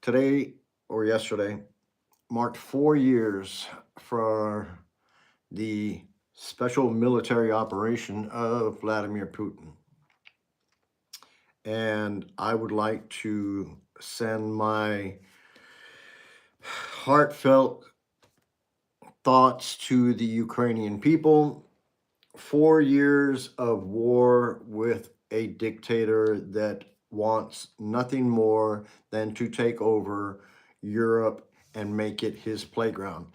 Today or yesterday marked 4 years for the special military operation of Vladimir Putin. And I would like to send my heartfelt thoughts to the Ukrainian people. 4 years of war with a dictator that wants nothing more than to take over Europe and make it his playground.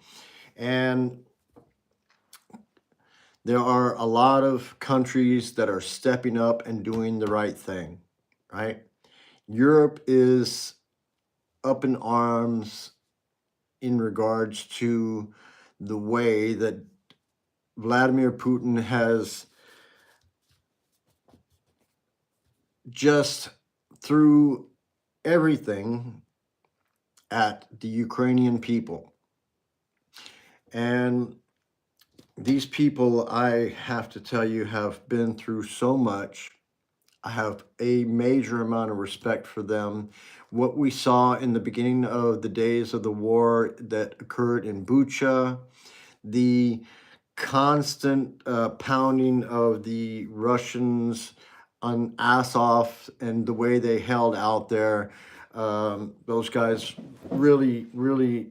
And there are a lot of countries that are stepping up and doing the right thing, right? Europe is up in arms in regards to the way that Vladimir Putin has just threw everything at the Ukrainian people. And these people, I have to tell you, have been through so much. I have a major amount of respect for them. What we saw in the beginning of the days of the war that occurred in Bucha, the constant pounding of the Russians on Azov and the way they held out there, those guys really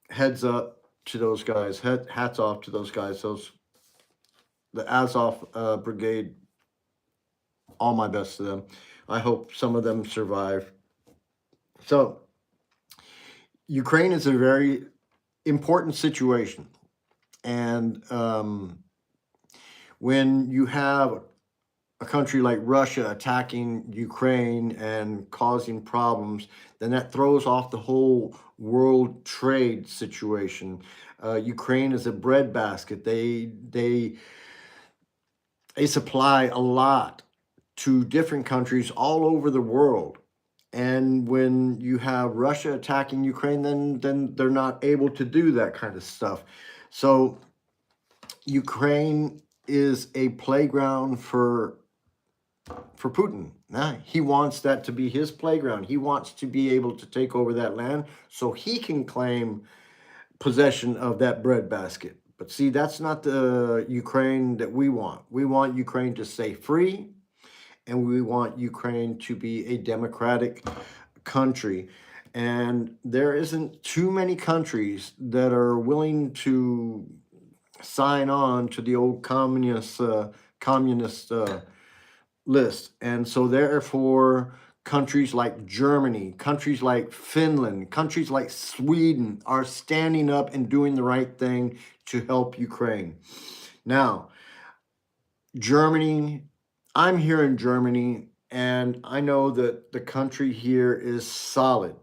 heads up to those guys, hats off to those guys. The Azov brigade, all my best to them. I hope some of them survive. So Ukraine is a very important situation. And when you have a country like Russia attacking Ukraine and causing problems, then that throws off the whole world trade situation. Ukraine is a breadbasket. They supply a lot to different countries all over the world. And when you have Russia attacking Ukraine, then they're not able to do that kind of stuff. So Ukraine is a playground for Putin. He wants that to be his playground. He wants to be able to take over that land so he can claim possession of that breadbasket. But see, that's not the Ukraine that we want. We want Ukraine to stay free, and we want Ukraine to be a democratic country. And there isn't too many countries that are willing to sign on to the old communist list. And so therefore, countries like Germany, countries like Finland, countries like Sweden are standing up and doing the right thing to help Ukraine. Now, Germany, I'm here in Germany, and I know that the country here is solid.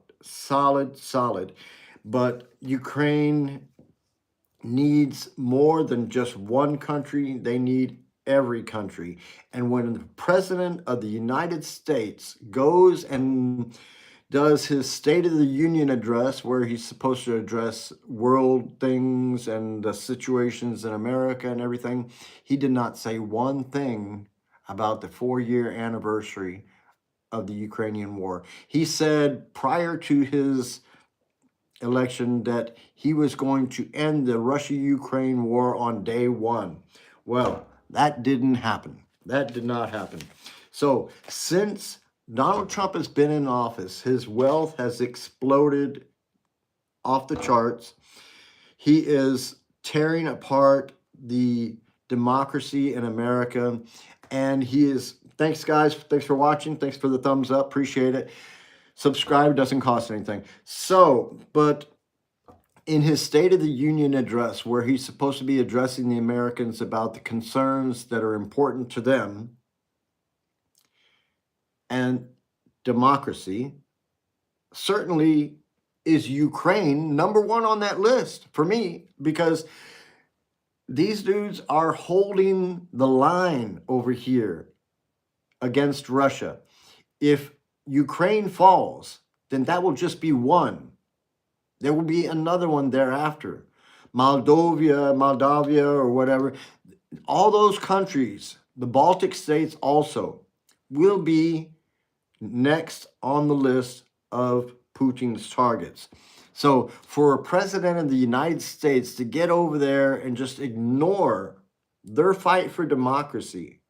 But Ukraine needs more than just one country. They need every country. And when the president of the United States goes and does his State of the Union address, where he's supposed to address world things and the situations in America and everything, he did not say one thing about the 4-year anniversary of the Ukrainian war. He said prior to his election that he was going to end the Russia-Ukraine war on day one. Well, that didn't happen. That did not happen. So since Donald Trump has been in office, his wealth has exploded off the charts. He is tearing apart the democracy in America. And he is, thanks guys, thanks for watching. Thanks for the thumbs up, appreciate it. Subscribe, doesn't cost anything. So, but in his State of the Union address, where he's supposed to be addressing the Americans about the concerns that are important to them and democracy, certainly is Ukraine number one on that list for me, because these dudes are holding the line over here against Russia. If Ukraine falls, then that will just be one. There will be another one thereafter. Moldavia, or whatever. All those countries, the Baltic states also, will be next on the list of Putin's targets. So for a president of the United States to get over there and just ignore their fight for democracy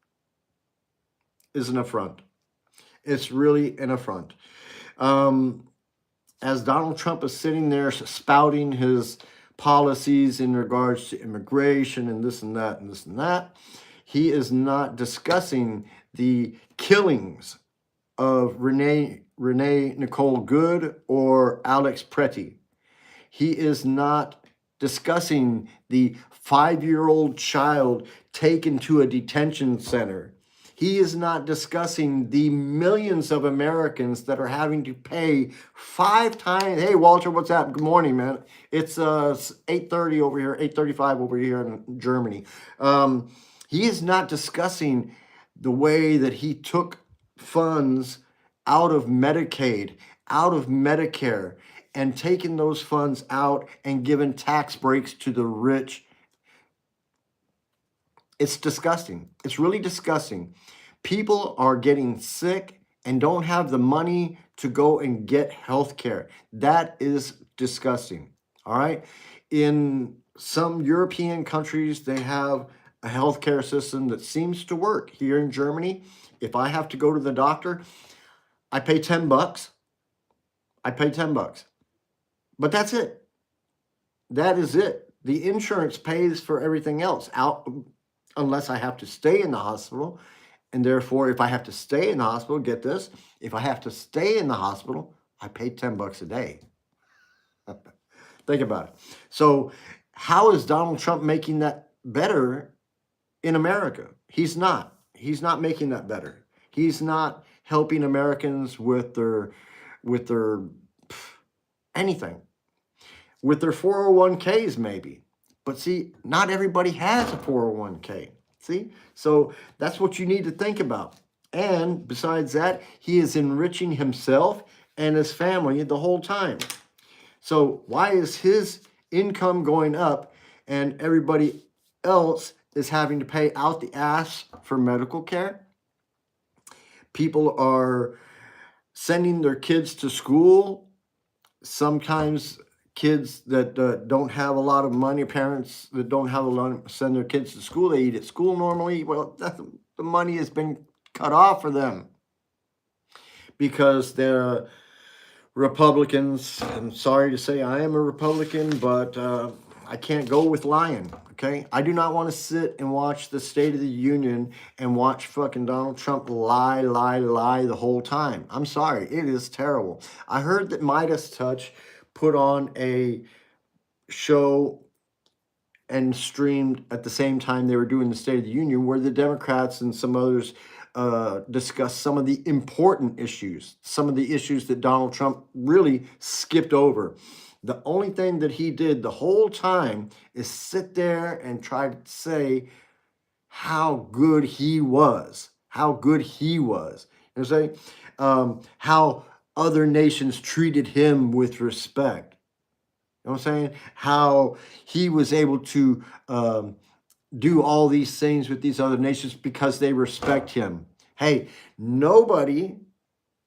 is an affront. It's really an affront. As Donald Trump is sitting there spouting his policies in regards to immigration and this and that and this and that, he is not discussing the killings of Renee Nicole Good or Alex Pretty. He is not discussing the 5-year-old child taken to a detention center. He is not discussing the millions of Americans that are having to pay 5 times. Hey, Walter, what's up? Good morning, man. It's 8:30 over here, 8:35 over here in Germany. He is not discussing the way that he took funds out of Medicaid, out of Medicare, and taken those funds out and given tax breaks to the rich. It's disgusting. It's really disgusting. People are getting sick and don't have the money to go and get health care. That is disgusting. All right. In some European countries, they have a healthcare system that seems to work. Here in Germany, if I have to go to the doctor, I pay $10. I pay $10. But that's it. That is it. The insurance pays for everything else out unless I have to stay in the hospital. And therefore, if I have to stay in the hospital, get this, if I have to stay in the hospital, I pay $10 a day. Think about it. So how is Donald Trump making that better in America? He's not. He's not making that better. He's not helping Americans with their anything. With their 401ks maybe. But see, not everybody has a 401k. See? So that's what you need to think about. And besides that, he is enriching himself and his family the whole time. So why is his income going up and everybody else is having to pay out the ass for medical care? People are sending their kids to school. Sometimes kids that don't have a lot of money, parents that don't have a lot, send their kids to school. They eat at school normally. Well, the money has been cut off for them because they're Republicans. I'm sorry to say I am a Republican, but I can't go with lying, okay? I do not want to sit and watch the State of the Union and watch fucking Donald Trump lie the whole time. I'm sorry. It is terrible. I heard that Midas Touch put on a show and streamed at the same time they were doing the State of the Union where the Democrats and some others discussed some of the important issues, some of the issues that Donald Trump really skipped over. The only thing that he did the whole time is sit there and try to say how good he was, how good he was. You know what I'm saying? How other nations treated him with respect. You know what I'm saying? How he was able to do all these things with these other nations because they respect him. Hey, nobody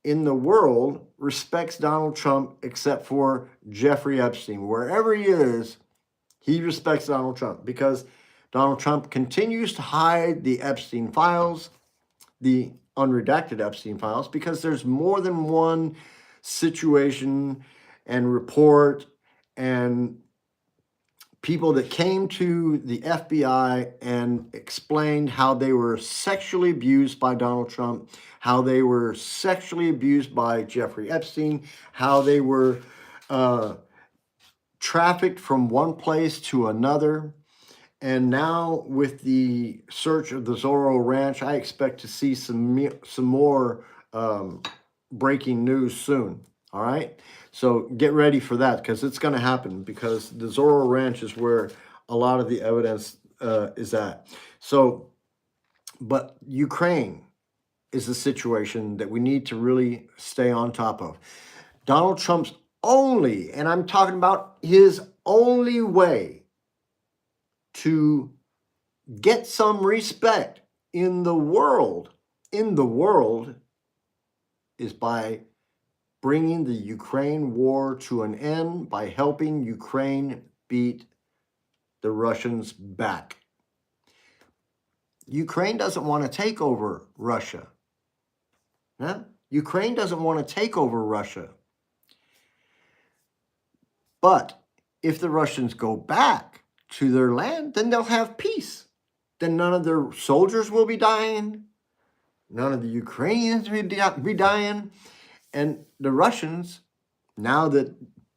in the world respects Donald Trump except for Jeffrey Epstein. Wherever he is, he respects Donald Trump because Donald Trump continues to hide the Epstein files, the unredacted Epstein files, because there's more than one situation and report and people that came to the FBI and explained how they were sexually abused by Donald Trump, how they were sexually abused by Jeffrey Epstein, how they were trafficked from one place to another. And now with the search of the Zorro Ranch, I expect to see some more breaking news soon. All right. So get ready for that because it's going to happen because the Zorro Ranch is where a lot of the evidence is at. So, but Ukraine is the situation that we need to really stay on top of. Donald Trump's only, and I'm talking about his only way to get some respect in the world is by bringing the Ukraine war to an end by helping Ukraine beat the Russians back. Ukraine doesn't want to take over Russia. Huh? Ukraine doesn't want to take over Russia. But if the Russians go back to their land, then they'll have peace. Then none of their soldiers will be dying. None of the Ukrainians will be dying. And the Russians, now that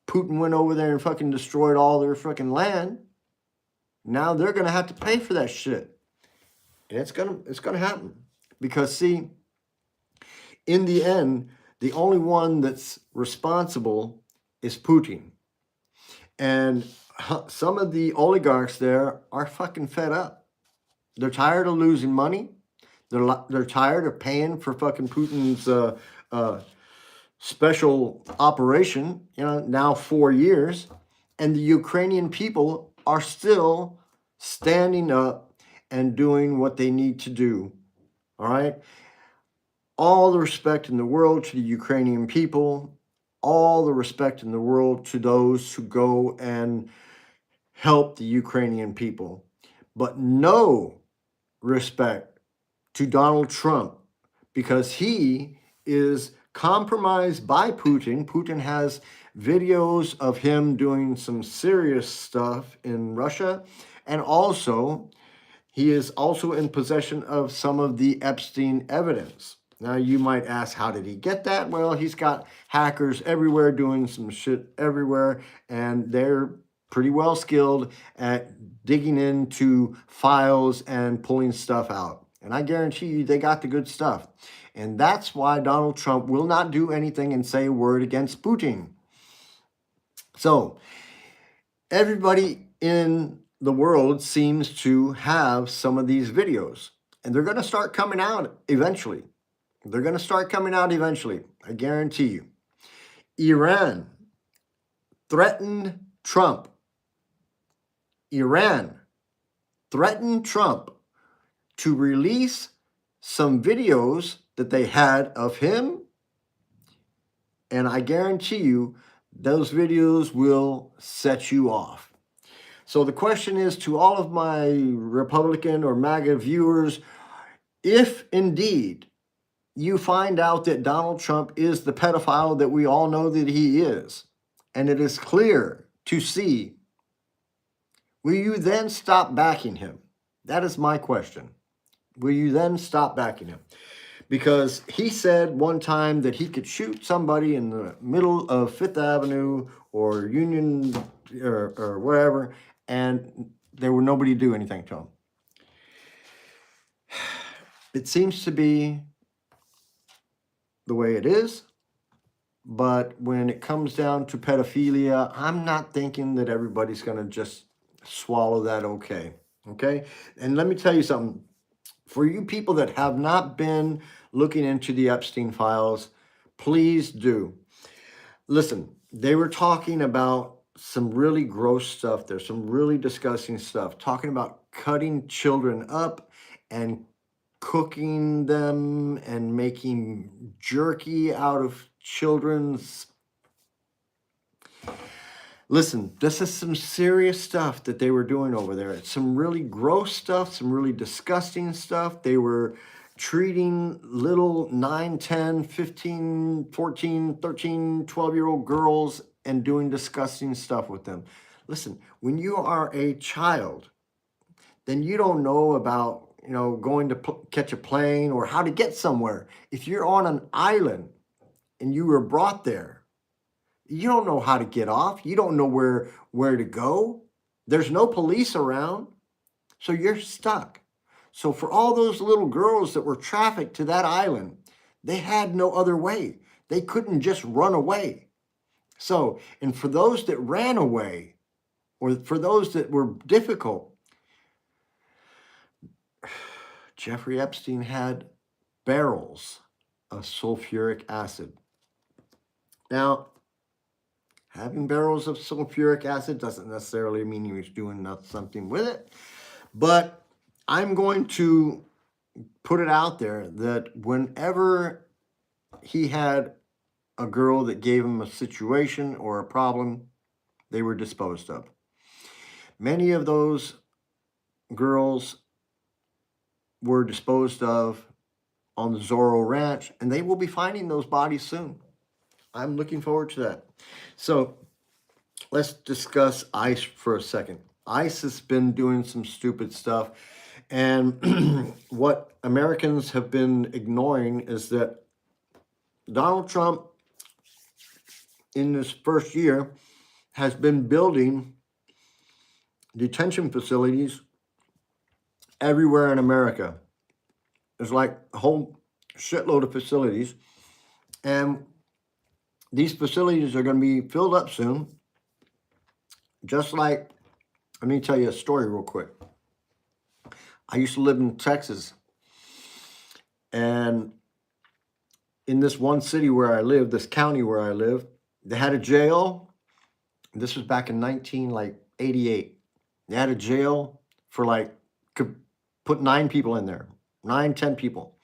Putin went over there and fucking destroyed all their fucking land, now they're going to have to pay for that shit. And it's gonna happen. Because, see, in the end, the only one that's responsible is Putin. And some of the oligarchs there are fucking fed up. They're tired of losing money. They're tired of paying for fucking Putin's special operation, now 4 years. And the Ukrainian people are still standing up and doing what they need to do. All right? All the respect in the world to the Ukrainian people. All the respect in the world to those who go and help the Ukrainian people. But no respect to Donald Trump, because he is compromised by Putin. Putin has videos of him doing some serious stuff in Russia, and also he is also in possession of some of the Epstein evidence. Now, you might ask, how did he get that? Well, he's got hackers everywhere doing some shit everywhere, and they're pretty well skilled at digging into files and pulling stuff out. And I guarantee you they got the good stuff. And that's why Donald Trump will not do anything and say a word against Putin. So, everybody in the world seems to have some of these videos. And they're going to start coming out eventually. They're going to start coming out eventually. I guarantee you. Iran threatened Trump. Iran threatened Trump to release some videos that they had of him. And I guarantee you, those videos will set you off. So the question is to all of my Republican or MAGA viewers, if indeed you find out that Donald Trump is the pedophile that we all know that he is, and it is clear to see, will you then stop backing him? That is my question. Will you then stop backing him? Because he said one time that he could shoot somebody in the middle of Fifth Avenue or Union or wherever, and there would nobody do anything to him. It seems to be the way it is, but when it comes down to pedophilia, I'm not thinking that everybody's going to just swallow that okay? And let me tell you something. For you people that have not been looking into the Epstein files, please do. Listen, they were talking about some really gross stuff. There's some really disgusting stuff, talking about cutting children up and cooking them and making jerky out of children's. Listen, this is some serious stuff that they were doing over there. It's some really gross stuff, some really disgusting stuff. They were treating little 9, 10, 15, 14, 13, 12-year-old girls and doing disgusting stuff with them. Listen, when you are a child, then you don't know about, going to catch a plane or how to get somewhere. If you're on an island and you were brought there, you don't know how to get off. You don't know where to go. There's no police around, so you're stuck. So for all those little girls that were trafficked to that island, they had no other way. They couldn't just run away. So, and for those that ran away, or for those that were difficult, Jeffrey Epstein had barrels of sulfuric acid. Now, having barrels of sulfuric acid doesn't necessarily mean he was doing something with it, but I'm going to put it out there that whenever he had a girl that gave them a situation or a problem, they were disposed of. Many of those girls were disposed of on the Zorro Ranch, and they will be finding those bodies soon. I'm looking forward to that. So let's discuss ICE for a second. ICE has been doing some stupid stuff, and what Americans have been ignoring is that Donald Trump, in this first year, has been building detention facilities everywhere in America. There's like a whole shitload of facilities, and these facilities are going to be filled up soon. Just like, let me tell you a story real quick. I used to live in Texas, and in this one city where I live, this county where I live, they had a jail. This was back in 1988. They had a jail for could put 9 people in there, 10 people.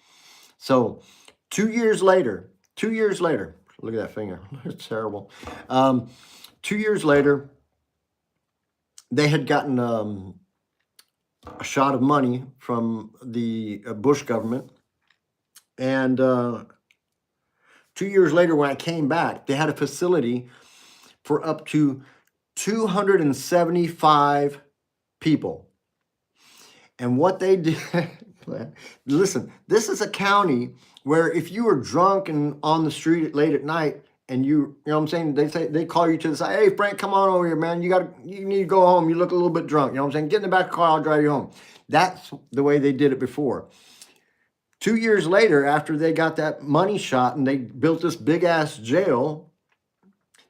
So 2 years later, look at that finger, it's terrible. 2 years later, they had gotten a shot of money from the Bush government. And 2 years later, when I came back, they had a facility for up to 275 people. And what they did, listen, this is a county where if you were drunk and on the street late at night, and you know what I'm saying, they call you to the side, hey Frank, come on over here, man. You need to go home. You look a little bit drunk. You know what I'm saying? Get in the back of the car, I'll drive you home. That's the way they did it before. 2 years later, after they got that money shot and they built this big ass jail,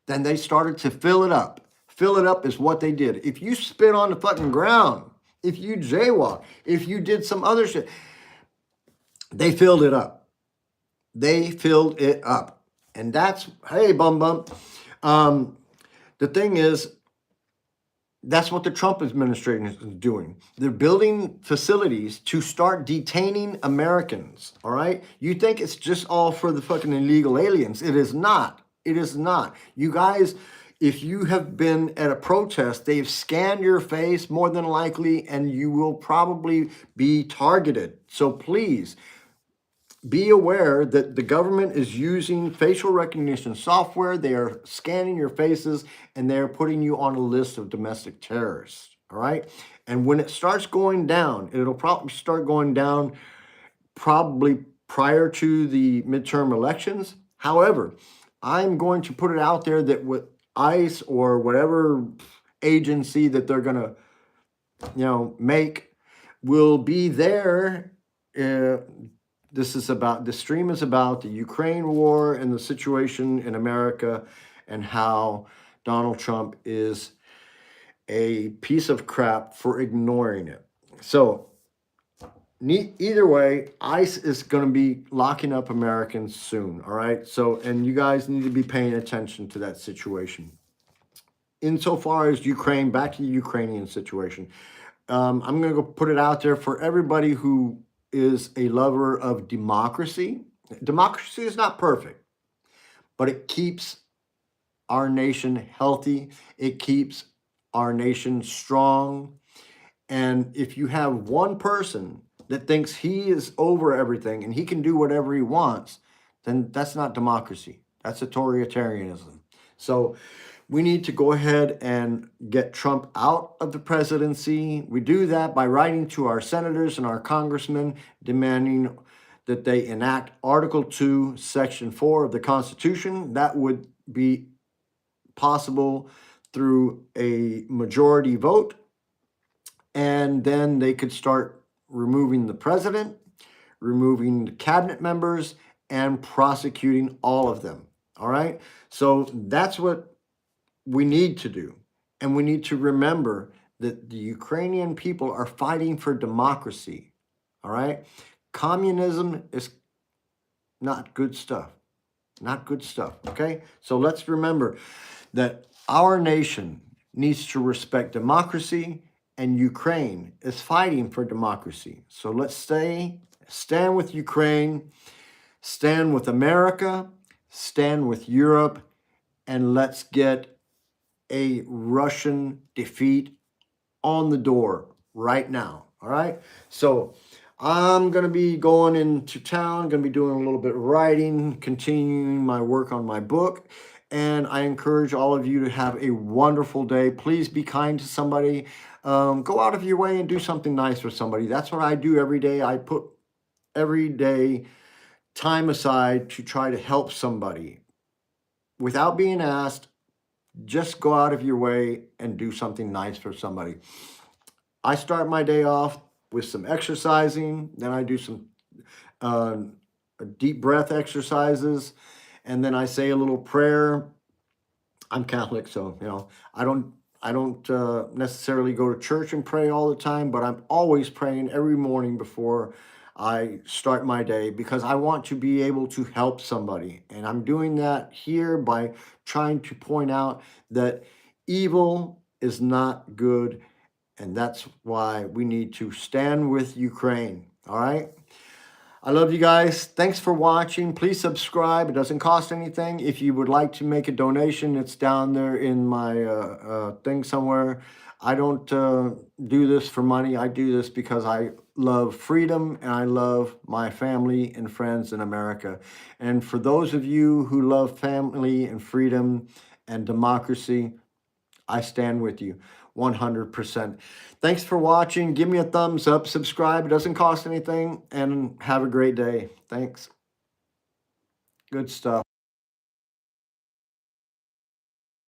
then they started to fill it up. Fill it up is what they did. If you spit on the fucking ground, if you jaywalk, if you did some other shit, they filled it up. They filled it up. And that's, hey, bum bum. The thing is, that's what the Trump administration is doing. They're building facilities to start detaining Americans, all right? You think it's just all for the fucking illegal aliens. It is not. It is not. You guys, if you have been at a protest, they've scanned your face more than likely, and you will probably be targeted. So please, be aware that the government is using facial recognition software. They are scanning your faces, and they're putting you on a list of domestic terrorists, all right? And when it starts going down, it'll probably start going down probably prior to the midterm elections. However, I'm going to put it out there that with ICE or whatever agency that they're going to, make will be there. The stream is about the Ukraine war and the situation in America and how Donald Trump is a piece of crap for ignoring it. So either way, ICE is going to be locking up Americans soon, all right? So, and you guys need to be paying attention to that situation. Insofar as Ukraine, back to the Ukrainian situation, I'm going to go put it out there for everybody who is a lover of democracy. Democracy is not perfect, but it keeps our nation healthy. It keeps our nation strong. And if you have one person that thinks he is over everything and he can do whatever he wants, then that's not democracy. That's authoritarianism. So we need to go ahead and get Trump out of the presidency. We do that by writing to our senators and our congressmen demanding that they enact Article 2, Section 4 of the Constitution. That would be possible through a majority vote. And then they could start removing the president, removing the cabinet members, and prosecuting all of them. All right? So that's what we need to do. And we need to remember that the Ukrainian people are fighting for democracy. All right? Communism is not good stuff. Not good stuff. Okay? So let's remember that our nation needs to respect democracy, and Ukraine is fighting for democracy. So let's stand with Ukraine, stand with America, stand with Europe, and let's get a Russian defeat on the door right now. All right. So I'm going to be going into town, going to be doing a little bit of writing, continuing my work on my book. And I encourage all of you to have a wonderful day. Please be kind to somebody. Go out of your way and do something nice for somebody. That's what I do every day. I put every day time aside to try to help somebody without being asked. Just go out of your way and do something nice for somebody. I start my day off with some exercising, then I do some uh, deep breath exercises, and then I say a little prayer. I'm Catholic, so I don't necessarily go to church and pray all the time, but I'm always praying every morning before I start my day because I want to be able to help somebody. And I'm doing that here by trying to point out that evil is not good, and that's why we need to stand with Ukraine. All right. I love you guys. Thanks for watching. Please subscribe. It doesn't cost anything. If you would like to make a donation, it's down there in my thing somewhere. I don't do this for money. I do this because I love freedom and I love my family and friends in America. And for those of you who love family and freedom and democracy, I stand with you 100%. Thanks for watching. Give me a thumbs up, subscribe. It doesn't cost anything, and have a great day. Thanks. Good stuff.